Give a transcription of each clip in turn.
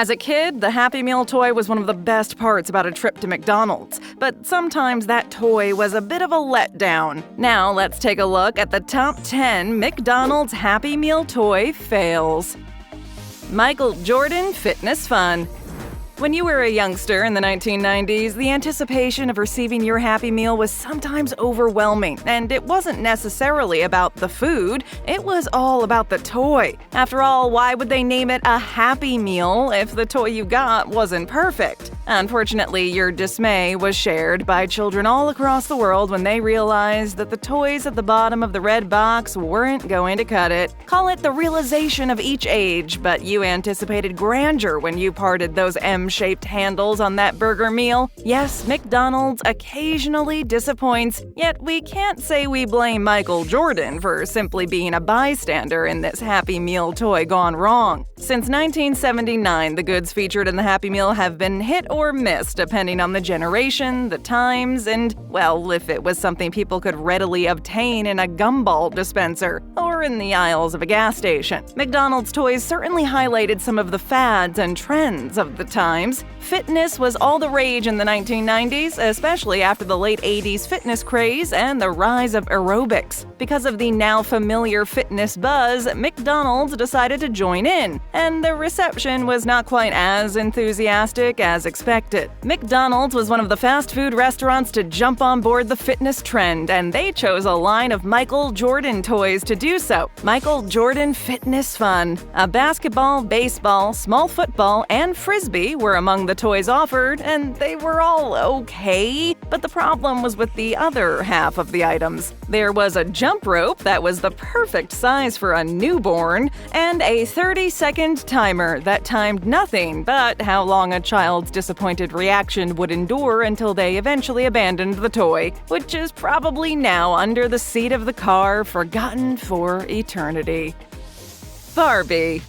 As a kid, the Happy Meal toy was one of the best parts about a trip to McDonald's, but sometimes that toy was a bit of a letdown. Now let's take a look at the top 10 McDonald's Happy Meal toy fails. Michael Jordan Fitness Fun. When you were a youngster in the 1990s, the anticipation of receiving your Happy Meal was sometimes overwhelming, and it wasn't necessarily about the food, it was all about the toy. After all, why would they name it a Happy Meal if the toy you got wasn't perfect? Unfortunately, your dismay was shared by children all across the world when they realized that the toys at the bottom of the red box weren't going to cut it. Call it the realization of each age, but you anticipated grandeur when you parted those M-shaped handles on that burger meal. Yes, McDonald's occasionally disappoints, yet we can't say we blame Michael Jordan for simply being a bystander in this Happy Meal toy gone wrong. Since 1979, the goods featured in the Happy Meal have been hit or miss depending on the generation, the times, and, well, if it was something people could readily obtain in a gumball dispenser or in the aisles of a gas station. McDonald's toys certainly highlighted some of the fads and trends of the times. Fitness was all the rage in the 1990s, especially after the late 80s fitness craze and the rise of aerobics. Because of the now familiar fitness buzz, McDonald's decided to join in, and the reception was not quite as enthusiastic as expected. McDonald's was one of the fast food restaurants to jump on board the fitness trend, and they chose a line of Michael Jordan toys to do so. Michael Jordan Fitness Fun. A basketball, baseball, small football, and frisbee were among the toys offered, and they were all okay, but the problem was with the other half of the items. There was a jump rope that was the perfect size for a newborn, and a 30-second timer that timed nothing but how long a child's disappointed reaction would endure until they eventually abandoned the toy, which is probably now under the seat of the car, forgotten for eternity. Barbie.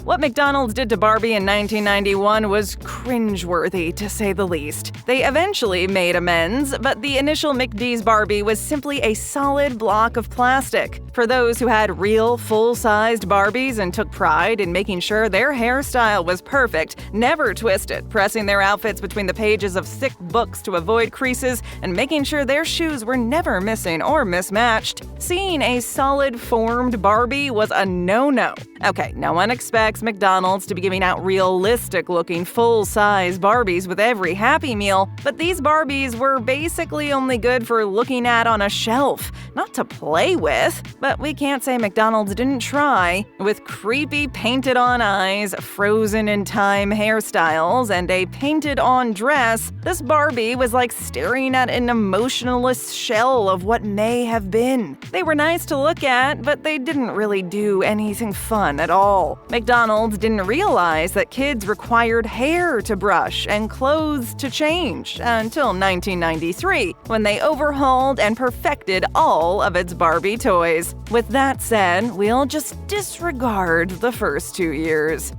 What McDonald's did to Barbie in 1991 was cringeworthy, to say the least. They eventually made amends, but the initial McD's Barbie was simply a solid block of plastic. For those who had real, full-sized Barbies and took pride in making sure their hairstyle was perfect, never twisted, pressing their outfits between the pages of thick books to avoid creases, and making sure their shoes were never missing or mismatched, seeing a solid-formed Barbie was a no-no. Okay, no one expects McDonald's to be giving out realistic-looking full-size Barbies with every Happy Meal, but these Barbies were basically only good for looking at on a shelf, not to play with. But we can't say McDonald's didn't try. With creepy painted-on eyes, frozen-in-time hairstyles, and a painted-on dress, this Barbie was like staring at an emotionless shell of what may have been. They were nice to look at, but they didn't really do anything fun at all. McDonald's didn't realize that kids required hair to brush and clothes to change until 1993, when they overhauled and perfected all of its Barbie toys. With that said, we'll just disregard the first 2 years.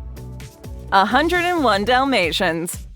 101 Dalmatians.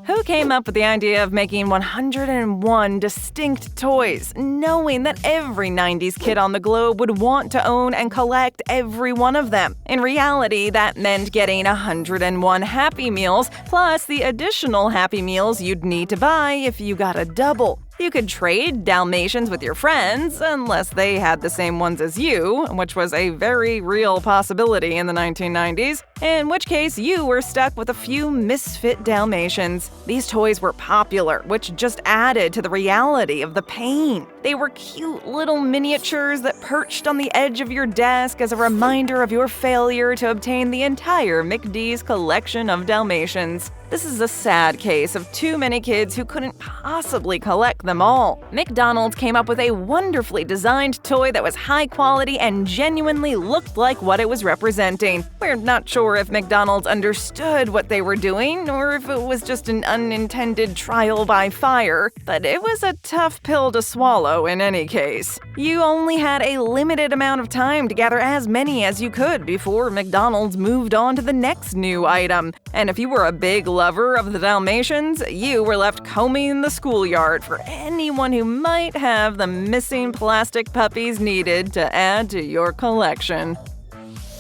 Who came up with the idea of making 101 distinct toys, knowing that every 90s kid on the globe would want to own and collect every one of them? In reality, that meant getting 101 Happy Meals, plus the additional Happy Meals you'd need to buy if you got a double. You could trade Dalmatians with your friends, unless they had the same ones as you, which was a very real possibility in the 1990s, in which case you were stuck with a few misfit Dalmatians. These toys were popular, which just added to the reality of the pain. They were cute little miniatures that perched on the edge of your desk as a reminder of your failure to obtain the entire McD's collection of Dalmatians. This is a sad case of too many kids who couldn't possibly collect them all. McDonald's came up with a wonderfully designed toy that was high quality and genuinely looked like what it was representing. We're not sure if McDonald's understood what they were doing or if it was just an unintended trial by fire, but it was a tough pill to swallow in any case. You only had a limited amount of time to gather as many as you could before McDonald's moved on to the next new item, and if you were a big lover of the Dalmatians, you were left combing the schoolyard for anyone who might have the missing plastic puppies needed to add to your collection.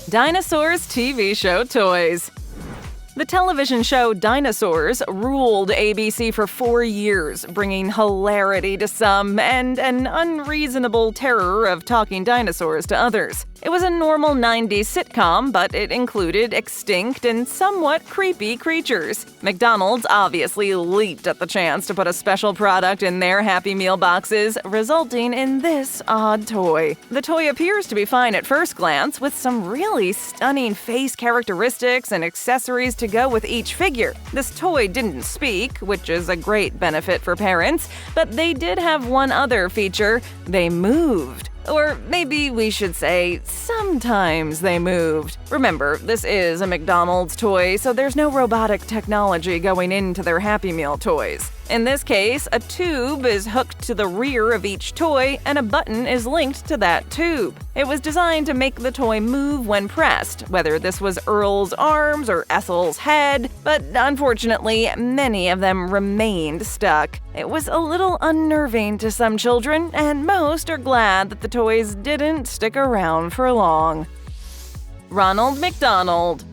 Dinosaurs TV show toys. The television show Dinosaurs ruled ABC for 4 years, bringing hilarity to some and an unreasonable terror of talking dinosaurs to others. It was a normal 90s sitcom, but it included extinct and somewhat creepy creatures. McDonald's obviously leaped at the chance to put a special product in their Happy Meal boxes, resulting in this odd toy. The toy appears to be fine at first glance, with some really stunning face characteristics and accessories to go with each figure. This toy didn't speak, which is a great benefit for parents, but they did have one other feature: they moved. Or maybe we should say, sometimes they moved. Remember, this is a McDonald's toy, so there's no robotic technology going into their Happy Meal toys. In this case, a tube is hooked to the rear of each toy, and a button is linked to that tube. It was designed to make the toy move when pressed, whether this was Earl's arms or Ethel's head, but unfortunately, many of them remained stuck. It was a little unnerving to some children, and most are glad that the toys didn't stick around for long. Ronald McDonald.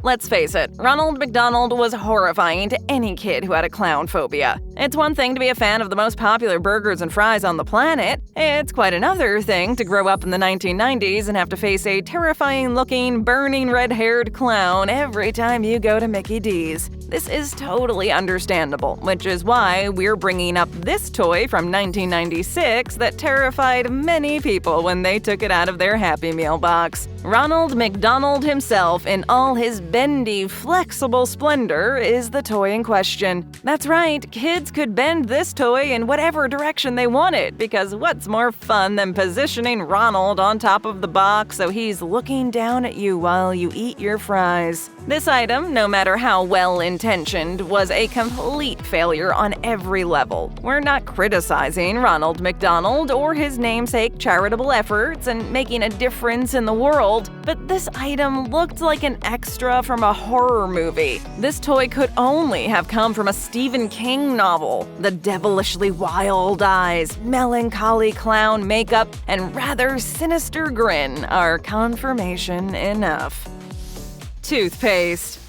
Let's face it, Ronald McDonald was horrifying to any kid who had a clown phobia. It's one thing to be a fan of the most popular burgers and fries on the planet. It's quite another thing to grow up in the 1990s and have to face a terrifying-looking, burning red-haired clown every time you go to Mickey D's. This is totally understandable, which is why we're bringing up this toy from 1996 that terrified many people when they took it out of their Happy Meal box. Ronald McDonald himself, in all his bendy, flexible splendor, is the toy in question. That's right, kids could bend this toy in whatever direction they wanted, because what's more fun than positioning Ronald on top of the box so he's looking down at you while you eat your fries? This item, no matter how well-intentioned, was a complete failure on every level. We're not criticizing Ronald McDonald or his namesake charitable efforts and making a difference in the world, but this item looked like an extra from a horror movie. This toy could only have come from a Stephen King novel. The devilishly wild eyes, melancholy clown makeup, and rather sinister grin are confirmation enough. Toothpaste.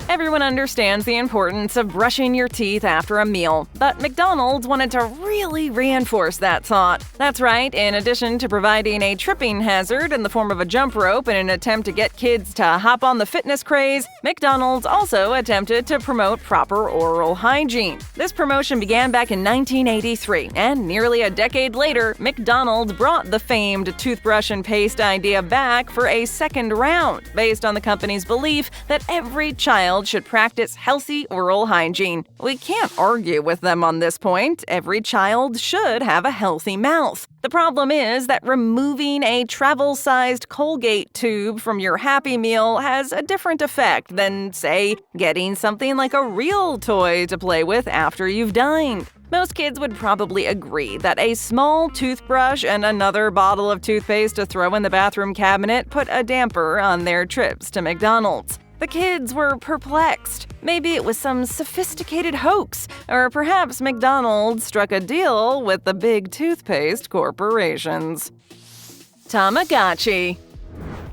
Everyone understands the importance of brushing your teeth after a meal, but McDonald's wanted to really reinforce that thought. That's right, in addition to providing a tripping hazard in the form of a jump rope in an attempt to get kids to hop on the fitness craze, McDonald's also attempted to promote proper oral hygiene. This promotion began back in 1983, and nearly a decade later, McDonald's brought the famed toothbrush and paste idea back for a second round, based on the company's belief that every child should practice healthy oral hygiene. We can't argue with them on this point. Every child should have a healthy mouth. The problem is that removing a travel-sized Colgate tube from your Happy Meal has a different effect than, say, getting something like a real toy to play with after you've dined. Most kids would probably agree that a small toothbrush and another bottle of toothpaste to throw in the bathroom cabinet put a damper on their trips to McDonald's. The kids were perplexed. Maybe it was some sophisticated hoax, or perhaps McDonald's struck a deal with the big toothpaste corporations. Tamagotchi.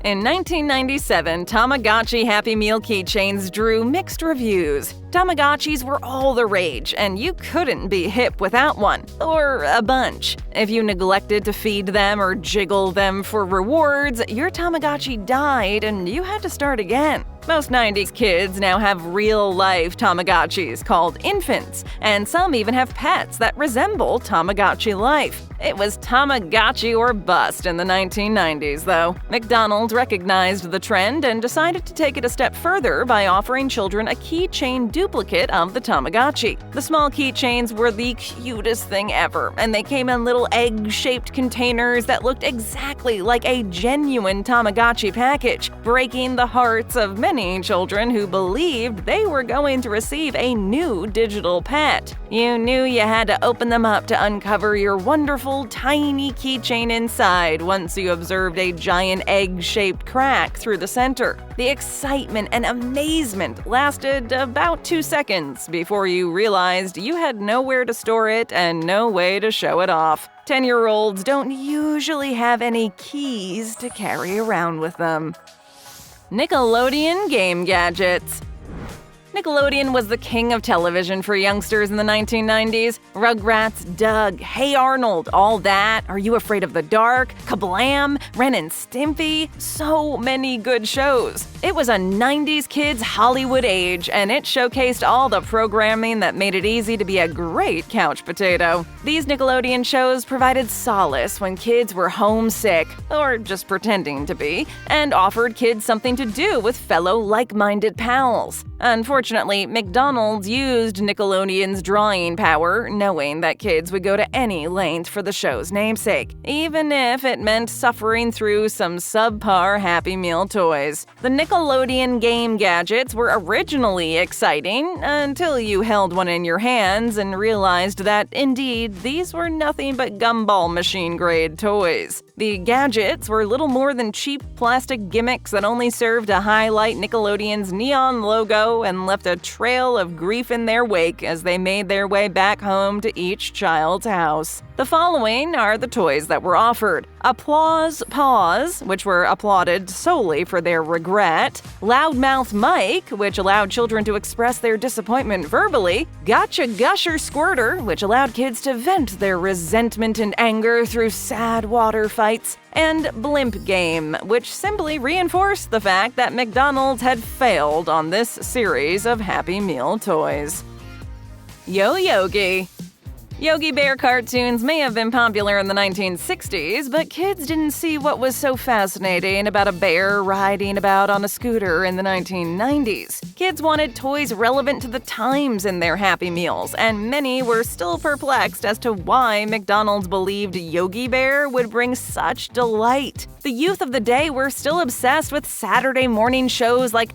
In 1997, Tamagotchi Happy Meal keychains drew mixed reviews. Tamagotchis were all the rage, and you couldn't be hip without one, or a bunch. If you neglected to feed them or jiggle them for rewards, your Tamagotchi died and you had to start again. Most 90s kids now have real-life Tamagotchis called infants, and some even have pets that resemble Tamagotchi life. It was Tamagotchi or bust in the 1990s, though. McDonald's recognized the trend and decided to take it a step further by offering children a keychain duplicate of the Tamagotchi. The small keychains were the cutest thing ever, and they came in little egg-shaped containers that looked exactly like a genuine Tamagotchi package, breaking the hearts of many children who believed they were going to receive a new digital pet. You knew you had to open them up to uncover your wonderful tiny keychain inside once you observed a giant egg-shaped crack through the center. The excitement and amazement lasted about 2 seconds before you realized you had nowhere to store it and no way to show it off. 10-year-olds don't usually have any keys to carry around with them. Nickelodeon game gadgets. Nickelodeon was the king of television for youngsters in the 1990s. Rugrats, Doug, Hey Arnold, All That, Are You Afraid of the Dark, Kablam, Ren and Stimpy, so many good shows. It was a 90s kids' Hollywood age, and it showcased all the programming that made it easy to be a great couch potato. These Nickelodeon shows provided solace when kids were homesick, or just pretending to be, and offered kids something to do with fellow like-minded pals. Unfortunately, McDonald's used Nickelodeon's drawing power, knowing that kids would go to any length for the show's namesake, even if it meant suffering through some subpar Happy Meal toys. The Nickelodeon game gadgets were originally exciting until you held one in your hands and realized that, indeed, these were nothing but gumball machine-grade toys. The gadgets were little more than cheap plastic gimmicks that only served to highlight Nickelodeon's neon logo and left a trail of grief in their wake as they made their way back home to each child's house. The following are the toys that were offered: Applause Paws, which were applauded solely for their regret; Loudmouth Mike, which allowed children to express their disappointment verbally; Gotcha Gusher Squirter, which allowed kids to vent their resentment and anger through sad water fights; and Blimp Game, which simply reinforced the fact that McDonald's had failed on this series of Happy Meal toys. Yogi. Yogi Bear cartoons may have been popular in the 1960s, but kids didn't see what was so fascinating about a bear riding about on a scooter in the 1990s. Kids wanted toys relevant to the times in their Happy Meals, and many were still perplexed as to why McDonald's believed Yogi Bear would bring such delight. The youth of the day were still obsessed with Saturday morning shows like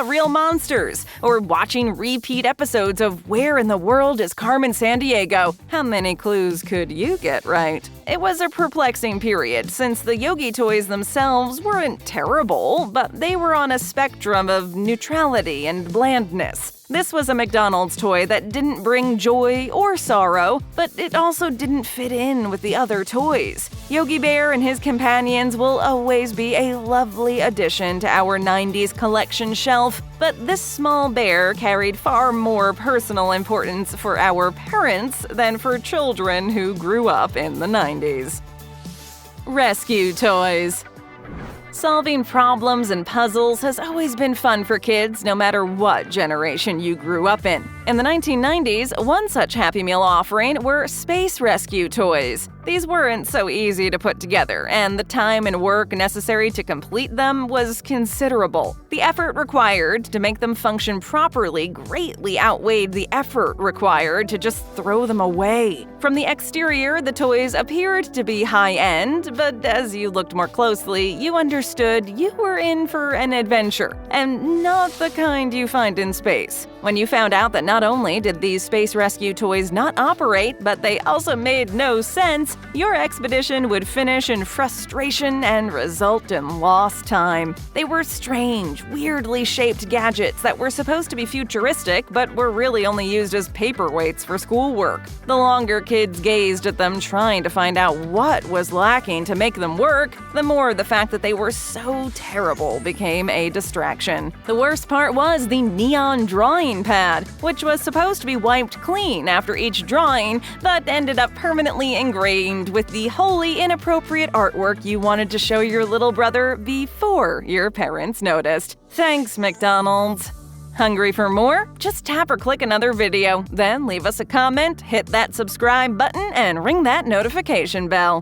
Real Monsters, or watching repeat episodes of Where in the World is Carmen Sandiego? How many clues could you get right? It was a perplexing period, since the Yogi toys themselves weren't terrible, but they were on a spectrum of neutrality and blandness. This was a McDonald's toy that didn't bring joy or sorrow, but it also didn't fit in with the other toys. Yogi Bear and his companions will always be a lovely addition to our 90s collection shelf, but this small bear carried far more personal importance for our parents than for children who grew up in the 90s. Rescue toys. Solving problems and puzzles has always been fun for kids, no matter what generation you grew up in. In the 1990s, one such Happy Meal offering were space rescue toys. These weren't so easy to put together, and the time and work necessary to complete them was considerable. The effort required to make them function properly greatly outweighed the effort required to just throw them away. From the exterior, the toys appeared to be high-end, but as you looked more closely, you understood you were in for an adventure, and not the kind you find in space. When you found out that not only did these space rescue toys not operate, but they also made no sense, your expedition would finish in frustration and result in lost time. They were strange, weirdly shaped gadgets that were supposed to be futuristic, but were really only used as paperweights for schoolwork. The longer kids gazed at them trying to find out what was lacking to make them work, the more the fact that they were so terrible became a distraction. The worst part was the neon drawing pad, which was supposed to be wiped clean after each drawing, but ended up permanently engraved with the wholly inappropriate artwork you wanted to show your little brother before your parents noticed. Thanks, McDonald's. Hungry for more? Just tap or click another video, then leave us a comment, hit that subscribe button, and ring that notification bell.